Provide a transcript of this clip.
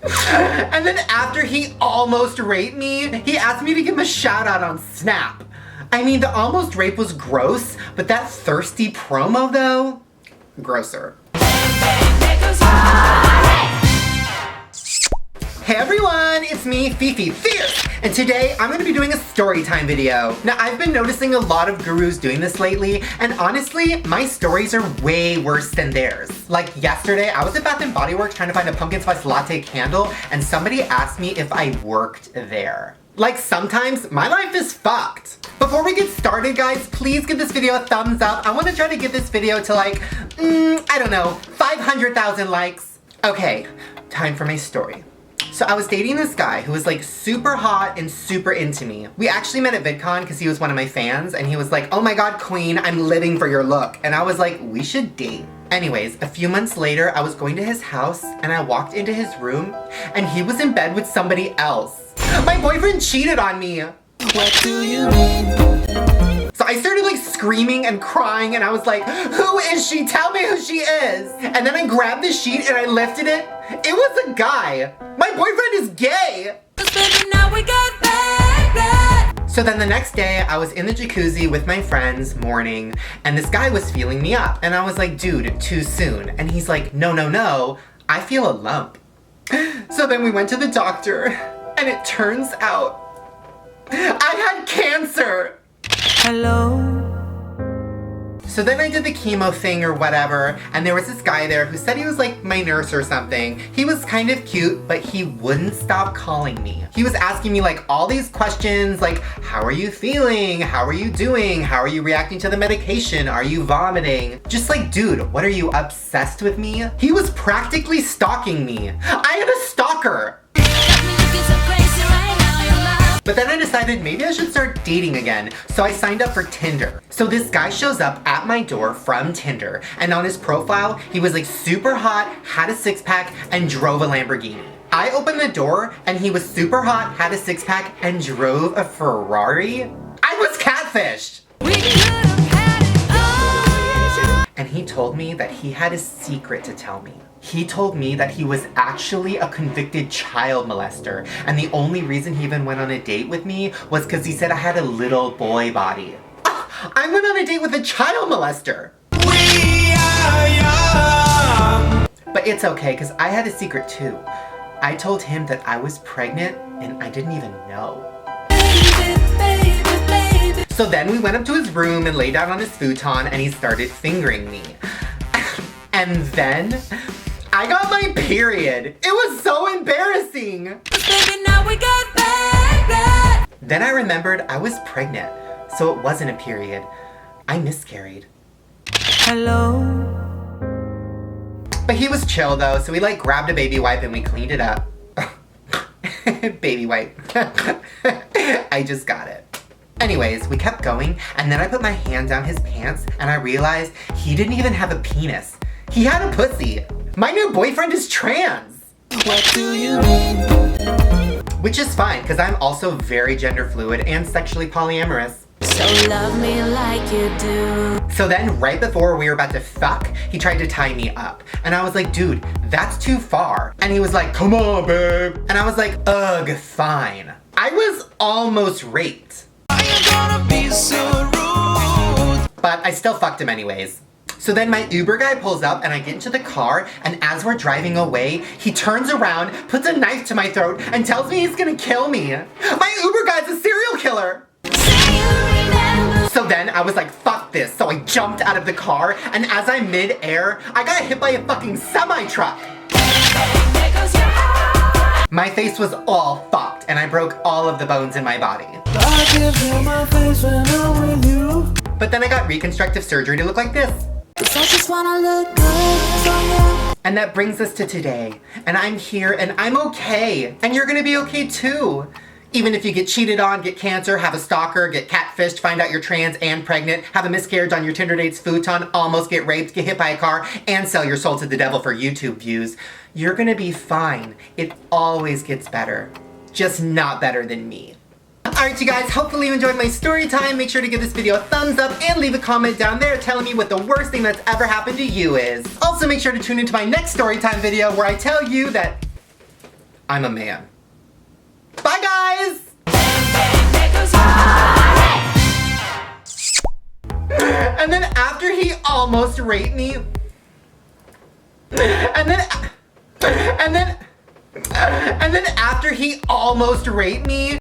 And then after he almost raped me, he asked me to give him a shout out on Snap. I mean, the almost rape was gross, but that thirsty promo though, grosser. Hey everyone, it's me, Fifi Fierce, and today I'm gonna be doing a story time video. Now I've been noticing a lot of gurus doing this lately, and honestly, my stories are way worse than theirs. Like yesterday, I was at Bath & Body Works trying to find a pumpkin spice latte candle, and somebody asked me if I worked there. Like sometimes, my life is fucked. Before we get started guys, please give this video a thumbs up. I wanna try to get this video to like, I don't know, 500,000 likes. Okay, time for my story. So I was dating this guy who was like super hot and super into me. We actually met at VidCon because he was one of my fans and he was like, oh my god queen, I'm living for your look. And I was like, we should date. Anyways, a few months later, I was going to his house and I walked into his room and he was in bed with somebody else. My boyfriend cheated on me. What do you mean? So I started like screaming and crying and I was like, who is she? Tell me who she is. And then I grabbed the sheet and I lifted it. It was a guy. My boyfriend is gay. So then the next day I was in the jacuzzi with my friends mourning and this guy was feeling me up. And I was like, dude, too soon. And he's like, no, no, no, I feel a lump. So then we went to the doctor and it turns out I had cancer. Hello. So then I did the chemo thing or whatever, and there was this guy there who said he was like my nurse or something. He was kind of cute, but he wouldn't stop calling me. He was asking me like all these questions like, how are you feeling? How are you doing? How are you reacting to the medication? Are you vomiting? Just like, dude, what are you, obsessed with me? He was practically stalking me. I am a stalker. But then I decided maybe I should start dating again, so I signed up for Tinder. So this guy shows up at my door from Tinder, and on his profile, he was like super hot, had a six-pack, and drove a Lamborghini. I opened the door, and he was super hot, had a six-pack, and drove a Ferrari? I was catfished! And he told me that he had a secret to tell me. He told me that he was actually a convicted child molester, and the only reason he even went on a date with me was because he said I had a little boy body. I went on a date with a child molester! We are young. But it's okay, because I had a secret too. I told him that I was pregnant, and I didn't even know. So then we went up to his room and laid down on his futon and he started fingering me. And then I got my period. It was so embarrassing. Then I remembered I was pregnant, so it wasn't a period. I miscarried. Hello. But he was chill though, so we like grabbed a baby wipe and we cleaned it up. Baby wipe. I just got it. Anyways, we kept going, and then I put my hand down his pants, and I realized he didn't even have a penis. He had a pussy. My new boyfriend is trans. What do you mean? Which is fine, because I'm also very gender fluid and sexually polyamorous. So love me like you do. So then, right before we were about to fuck, he tried to tie me up. And I was like, dude, that's too far. And he was like, come on, babe. And I was like, ugh, fine. I was almost raped. But I still fucked him anyways. So then my Uber guy pulls up and I get into the car, and as we're driving away, he turns around, puts a knife to my throat, and tells me he's gonna kill me. My Uber guy's a serial killer. So then I was like, fuck this. So I jumped out of the car, and as I'm mid-air, I got hit by a fucking semi-truck. My face was all fucked, and I broke all of the bones in my body. But then I got reconstructive surgery to look like this. And that brings us to today. And I'm here, and I'm okay. And you're gonna be okay too. Even if you get cheated on, get cancer, have a stalker, get catfished, find out you're trans and pregnant, have a miscarriage on your Tinder date's futon, almost get raped, get hit by a car, and sell your soul to the devil for YouTube views, you're gonna be fine. It always gets better. Just not better than me. Alright you guys, hopefully you enjoyed my story time. Make sure to give this video a thumbs up and leave a comment down there telling me what the worst thing that's ever happened to you is. Also make sure to tune into my next story time video where I tell you that I'm a man. Bye, guys! And then after he almost raped me, and then after he almost raped me,